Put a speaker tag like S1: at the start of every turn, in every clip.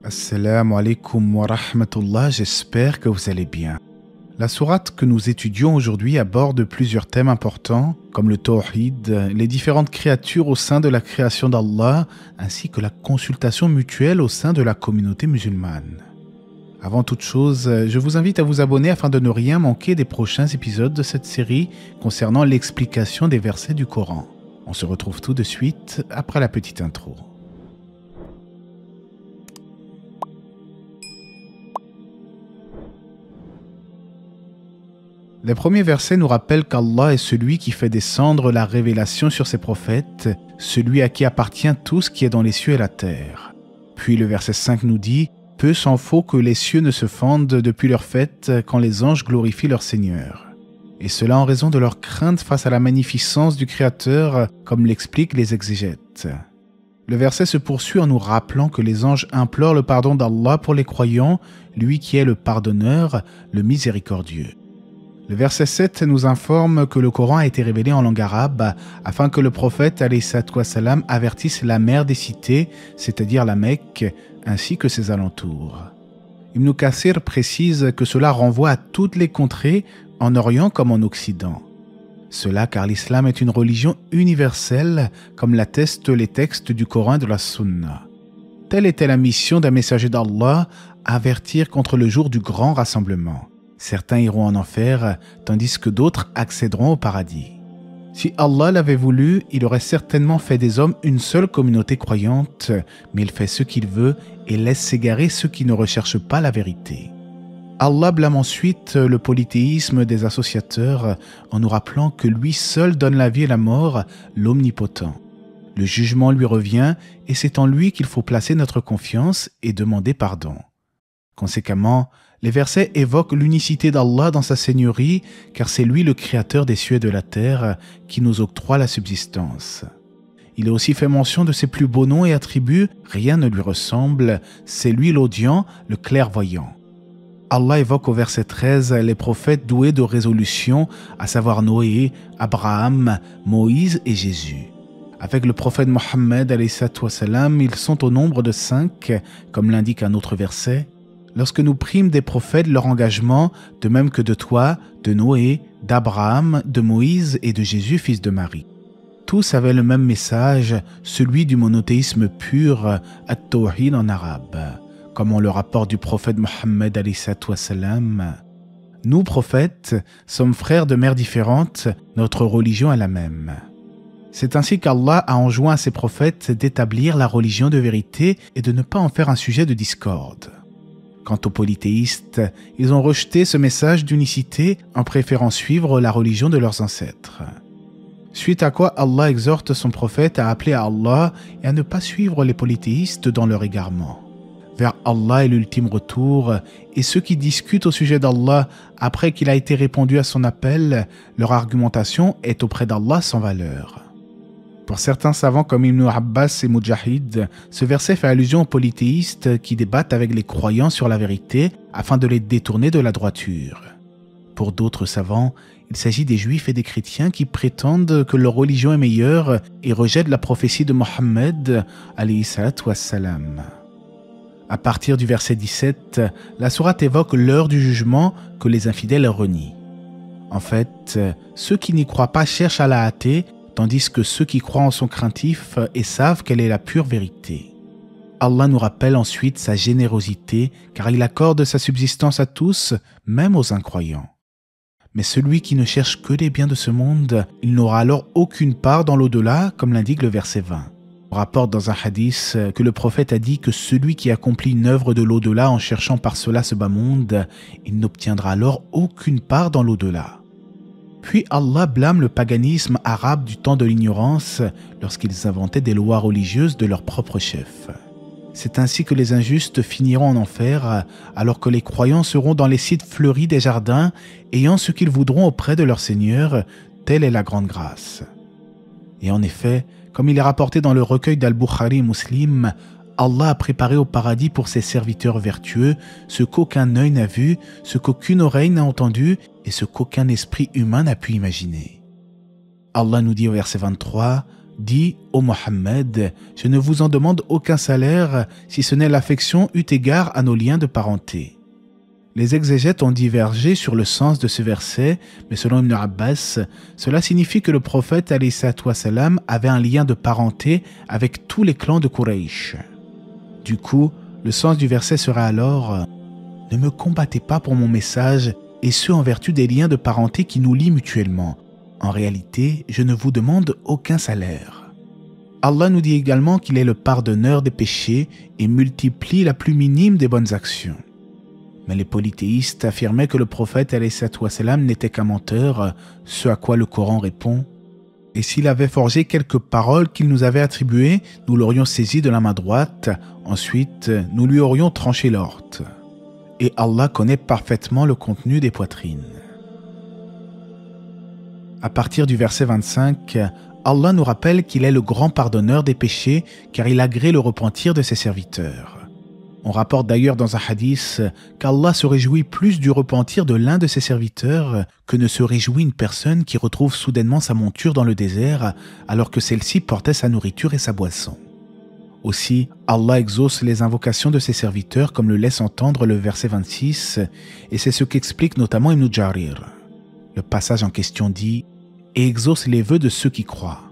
S1: Assalamu alaikum wa rahmatullah, j'espère que vous allez bien. La sourate que nous étudions aujourd'hui aborde plusieurs thèmes importants, comme le tawhid, les différentes créatures au sein de la création d'Allah, ainsi que la consultation mutuelle au sein de la communauté musulmane. Avant toute chose, je vous invite à vous abonner afin de ne rien manquer des prochains épisodes de cette série concernant l'explication des versets du Coran. On se retrouve tout de suite après la petite intro. Les premiers versets nous rappellent qu'Allah est celui qui fait descendre la révélation sur ses prophètes, celui à qui appartient tout ce qui est dans les cieux et la terre. Puis le verset 5 nous dit « Peu s'en faut que les cieux ne se fendent depuis leur fête quand les anges glorifient leur Seigneur. » Et cela en raison de leur crainte face à la magnificence du Créateur, comme l'expliquent les exégètes. Le verset se poursuit en nous rappelant que les anges implorent le pardon d'Allah pour les croyants, lui qui est le pardonneur, le miséricordieux. Le verset 7 nous informe que le Coran a été révélé en langue arabe afin que le prophète ﷺ avertisse la mère des cités, c'est-à-dire la Mecque, ainsi que ses alentours. Ibn Kathir précise que cela renvoie à toutes les contrées, en Orient comme en Occident. Cela car l'islam est une religion universelle, comme l'attestent les textes du Coran et de la Sunna. Telle était la mission d'un messager d'Allah, avertir contre le jour du grand rassemblement. Certains iront en enfer, tandis que d'autres accéderont au paradis. Si Allah l'avait voulu, il aurait certainement fait des hommes une seule communauté croyante, mais il fait ce qu'il veut et laisse s'égarer ceux qui ne recherchent pas la vérité. Allah blâme ensuite le polythéisme des associateurs en nous rappelant que lui seul donne la vie et la mort, l'omnipotent. Le jugement lui revient et c'est en lui qu'il faut placer notre confiance et demander pardon. Conséquemment, les versets évoquent l'unicité d'Allah dans sa seigneurie, car c'est lui le créateur des cieux et de la terre qui nous octroie la subsistance. Il est aussi fait mention de ses plus beaux noms et attributs, rien ne lui ressemble, c'est lui l'audient, le clairvoyant. Allah évoque au verset 13 les prophètes doués de résolution, à savoir Noé, Abraham, Moïse et Jésus. Avec le prophète Mohammed, ils sont au nombre de 5, comme l'indique un autre verset. Lorsque nous prîmes des prophètes leur engagement, de même que de toi, de Noé, d'Abraham, de Moïse et de Jésus, fils de Marie. Tous avaient le même message, celui du monothéisme pur, at-tawhid en arabe, comme on le rapporte du prophète Mohammed Nous, prophètes, sommes frères de mères différentes, notre religion est la même. C'est ainsi qu'Allah a enjoint à ses prophètes d'établir la religion de vérité et de ne pas en faire un sujet de discorde. Quant aux polythéistes, ils ont rejeté ce message d'unicité en préférant suivre la religion de leurs ancêtres. Suite à quoi Allah exhorte son prophète à appeler à Allah et à ne pas suivre les polythéistes dans leur égarement. Vers Allah est l'ultime retour, et ceux qui discutent au sujet d'Allah après qu'il a été répondu à son appel, leur argumentation est auprès d'Allah sans valeur. Pour certains savants comme Ibn Abbas et Mujahid, ce verset fait allusion aux polythéistes qui débattent avec les croyants sur la vérité afin de les détourner de la droiture. Pour d'autres savants, il s'agit des juifs et des chrétiens qui prétendent que leur religion est meilleure et rejettent la prophétie de Mohammed alayhi salatu wassalam. À partir du verset 17, la sourate évoque l'heure du jugement que les infidèles renient. En fait, ceux qui n'y croient pas cherchent à la hâter, tandis que ceux qui croient en sont craintifs et savent quelle est la pure vérité. Allah nous rappelle ensuite sa générosité, car il accorde sa subsistance à tous, même aux incroyants. Mais celui qui ne cherche que les biens de ce monde, il n'aura alors aucune part dans l'au-delà, comme l'indique le verset 20. On rapporte dans un hadith que le prophète a dit que celui qui accomplit une œuvre de l'au-delà en cherchant par cela ce bas monde, il n'obtiendra alors aucune part dans l'au-delà. Puis Allah blâme le paganisme arabe du temps de l'ignorance lorsqu'ils inventaient des lois religieuses de leurs propres chefs. C'est ainsi que les injustes finiront en enfer, alors que les croyants seront dans les sites fleuris des jardins, ayant ce qu'ils voudront auprès de leur Seigneur, telle est la grande grâce. Et en effet, comme il est rapporté dans le recueil d'Al-Bukhari et Muslim, Allah a préparé au paradis pour ses serviteurs vertueux ce qu'aucun œil n'a vu, ce qu'aucune oreille n'a entendu et ce qu'aucun esprit humain n'a pu imaginer. Allah nous dit au verset 23, « Dis, ô Mohammed, je ne vous en demande aucun salaire, si ce n'est l'affection eu égard à nos liens de parenté. Les exégètes ont divergé sur le sens de ce verset, mais selon Ibn Abbas, cela signifie que le prophète alayhi salam avait un lien de parenté avec tous les clans de Quraysh. Du coup, le sens du verset sera alors « Ne me combattez pas pour mon message, et ce en vertu des liens de parenté qui nous lient mutuellement. En réalité, je ne vous demande aucun salaire. » Allah nous dit également qu'il est le pardonneur des péchés et multiplie la plus minime des bonnes actions. Mais les polythéistes affirmaient que le prophète alayhi salam n'était qu'un menteur, ce à quoi le Coran répond « Et s'il avait forgé quelques paroles qu'il nous avait attribuées, nous l'aurions saisi de la main droite, ensuite nous lui aurions tranché l'aorte. » Et Allah connaît parfaitement le contenu des poitrines. À partir du verset 25, Allah nous rappelle qu'il est le grand pardonneur des péchés car il agrée le repentir de ses serviteurs. On rapporte d'ailleurs dans un hadith qu'Allah se réjouit plus du repentir de l'un de ses serviteurs que ne se réjouit une personne qui retrouve soudainement sa monture dans le désert alors que celle-ci portait sa nourriture et sa boisson. Aussi, Allah exauce les invocations de ses serviteurs comme le laisse entendre le verset 26 et c'est ce qu'explique notamment Ibn Jarir. Le passage en question dit « et exauce les vœux de ceux qui croient ».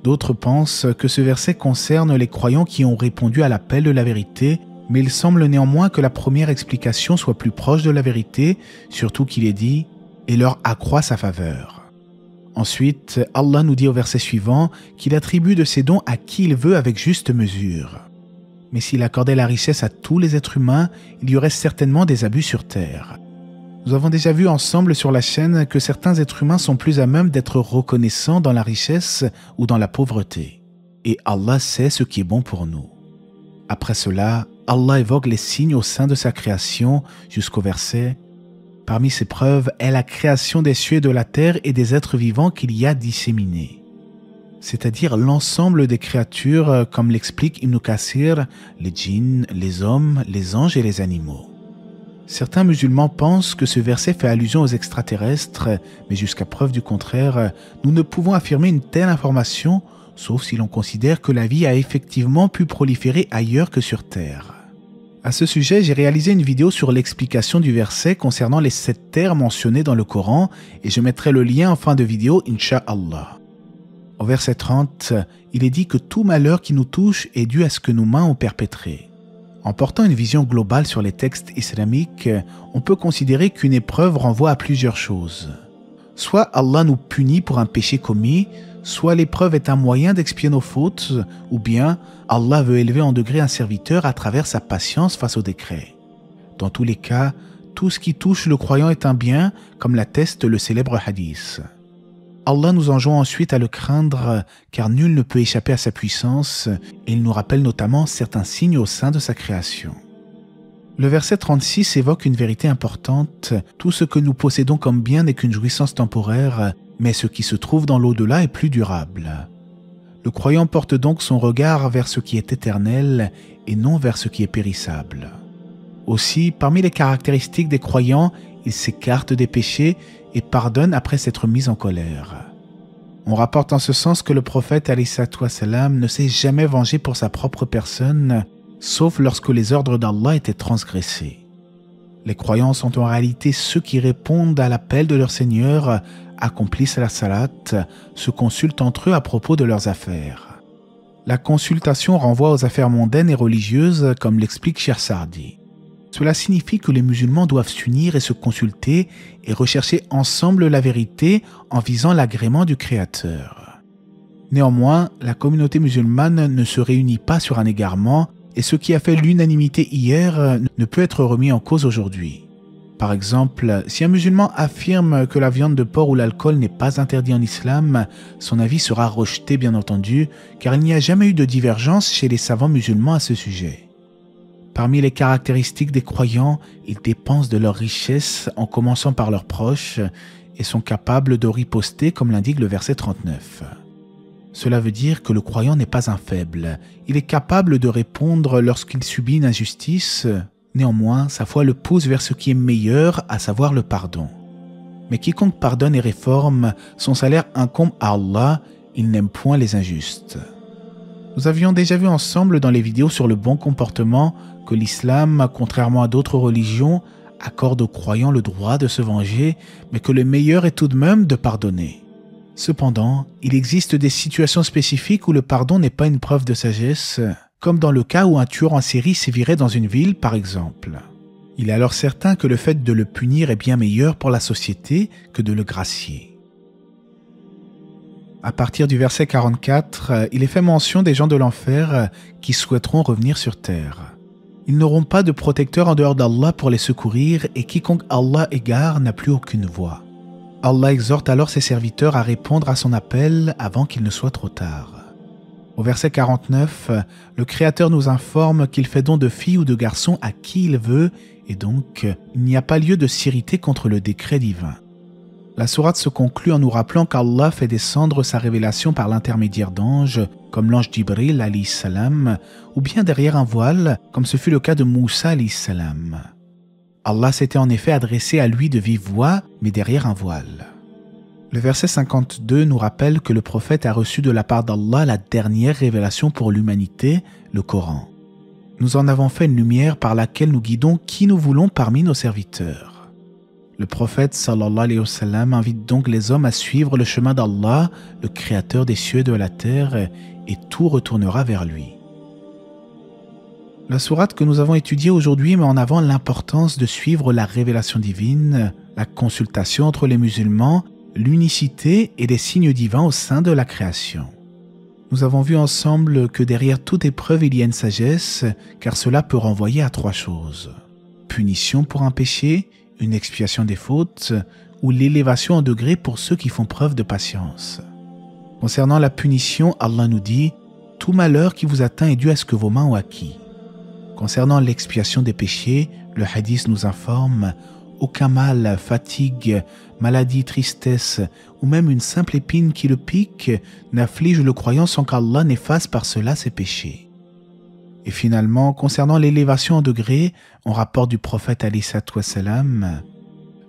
S1: D'autres pensent que ce verset concerne les croyants qui ont répondu à l'appel de la vérité, mais il semble néanmoins que la première explication soit plus proche de la vérité, surtout qu'il est dit « et leur accroît sa faveur ». Ensuite, Allah nous dit au verset suivant qu'il attribue de ses dons à qui il veut avec juste mesure. Mais s'il accordait la richesse à tous les êtres humains, il y aurait certainement des abus sur terre. Nous avons déjà vu ensemble sur la chaîne que certains êtres humains sont plus à même d'être reconnaissants dans la richesse ou dans la pauvreté. Et Allah sait ce qui est bon pour nous. Après cela, Allah évoque les signes au sein de sa création jusqu'au verset « Parmi ces preuves est la création des cieux et de la terre et des êtres vivants qu'il y a disséminés. » C'est-à-dire l'ensemble des créatures comme l'explique Ibn Kathir, les djinns, les hommes, les anges et les animaux. Certains musulmans pensent que ce verset fait allusion aux extraterrestres, mais jusqu'à preuve du contraire, nous ne pouvons affirmer une telle information, sauf si l'on considère que la vie a effectivement pu proliférer ailleurs que sur Terre. À ce sujet, j'ai réalisé une vidéo sur l'explication du verset concernant les 7 terres mentionnées dans le Coran, et je mettrai le lien en fin de vidéo, Inch'Allah. Au verset 30, il est dit que tout malheur qui nous touche est dû à ce que nos mains ont perpétré. En portant une vision globale sur les textes islamiques, on peut considérer qu'une épreuve renvoie à plusieurs choses. Soit Allah nous punit pour un péché commis, soit l'épreuve est un moyen d'expier nos fautes, ou bien Allah veut élever en degré un serviteur à travers sa patience face au décret. Dans tous les cas, tout ce qui touche le croyant est un bien, comme l'atteste le célèbre hadith. Allah nous enjoint ensuite à le craindre, car nul ne peut échapper à sa puissance, et il nous rappelle notamment certains signes au sein de sa création. Le verset 36 évoque une vérité importante. Tout ce que nous possédons comme bien n'est qu'une jouissance temporaire, mais ce qui se trouve dans l'au-delà est plus durable. Le croyant porte donc son regard vers ce qui est éternel et non vers ce qui est périssable. Aussi, parmi les caractéristiques des croyants, ils s'écartent des péchés et pardonnent après s'être mis en colère. On rapporte en ce sens que le prophète alayhi salam ne s'est jamais vengé pour sa propre personne, sauf lorsque les ordres d'Allah étaient transgressés. Les croyants sont en réalité ceux qui répondent à l'appel de leur Seigneur, accomplissent la salat, se consultent entre eux à propos de leurs affaires. La consultation renvoie aux affaires mondaines et religieuses, comme l'explique Cheikh Saadi. Cela signifie que les musulmans doivent s'unir et se consulter et rechercher ensemble la vérité en visant l'agrément du Créateur. Néanmoins, la communauté musulmane ne se réunit pas sur un égarement et ce qui a fait l'unanimité hier ne peut être remis en cause aujourd'hui. Par exemple, si un musulman affirme que la viande de porc ou l'alcool n'est pas interdit en islam, son avis sera rejeté bien entendu, car il n'y a jamais eu de divergence chez les savants musulmans à ce sujet. Parmi les caractéristiques des croyants, ils dépensent de leur richesse en commençant par leurs proches et sont capables de riposter comme l'indique le verset 39. Cela veut dire que le croyant n'est pas un faible, il est capable de répondre lorsqu'il subit une injustice. Néanmoins, sa foi le pousse vers ce qui est meilleur, à savoir le pardon. Mais quiconque pardonne et réforme, son salaire incombe à Allah il n'aime point les injustes. Nous avions déjà vu ensemble dans les vidéos sur le bon comportement que l'islam, contrairement à d'autres religions, accorde aux croyants le droit de se venger, mais que le meilleur est tout de même de pardonner. Cependant, il existe des situations spécifiques où le pardon n'est pas une preuve de sagesse, comme dans le cas où un tueur en série sévirait dans une ville, par exemple. Il est alors certain que le fait de le punir est bien meilleur pour la société que de le gracier. À partir du verset 44, il est fait mention des gens de l'enfer qui souhaiteront revenir sur terre. Ils n'auront pas de protecteur en dehors d'Allah pour les secourir et quiconque Allah égare n'a plus aucune voix. Allah exhorte alors ses serviteurs à répondre à son appel avant qu'il ne soit trop tard. Au verset 49, le Créateur nous informe qu'il fait don de filles ou de garçons à qui il veut et donc il n'y a pas lieu de s'irriter contre le décret divin. La sourate se conclut en nous rappelant qu'Allah fait descendre sa révélation par l'intermédiaire d'anges, comme l'ange Jibril alayhi salam, ou bien derrière un voile, comme ce fut le cas de Moussa alayhi salam. Allah s'était en effet adressé à lui de vive voix, mais derrière un voile. Le verset 52 nous rappelle que le prophète a reçu de la part d'Allah la dernière révélation pour l'humanité, le Coran. Nous en avons fait une lumière par laquelle nous guidons qui nous voulons parmi nos serviteurs. Le prophète sallallahu alayhi wa sallam invite donc les hommes à suivre le chemin d'Allah, le créateur des cieux et de la terre, et tout retournera vers lui. La sourate que nous avons étudiée aujourd'hui met en avant l'importance de suivre la révélation divine, la consultation entre les musulmans, l'unicité et les signes divins au sein de la création. Nous avons vu ensemble que derrière toute épreuve il y a une sagesse, car cela peut renvoyer à 3 choses. Punition pour un péché, une expiation des fautes ou l'élévation en degré pour ceux qui font preuve de patience. Concernant la punition, Allah nous dit « Tout malheur qui vous atteint est dû à ce que vos mains ont acquis ». Concernant l'expiation des péchés, le hadith nous informe « Aucun mal, fatigue, maladie, tristesse ou même une simple épine qui le pique n'afflige le croyant sans qu'Allah n'efface par cela ses péchés ». Et finalement, concernant l'élévation en degré, on rapporte du prophète alayhi salam,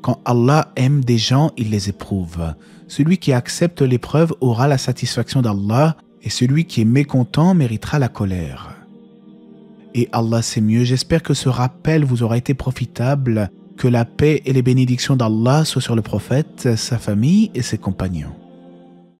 S1: quand Allah aime des gens, il les éprouve. Celui qui accepte l'épreuve aura la satisfaction d'Allah et celui qui est mécontent méritera la colère. Et Allah sait mieux, j'espère que ce rappel vous aura été profitable, que la paix et les bénédictions d'Allah soient sur le prophète, sa famille et ses compagnons.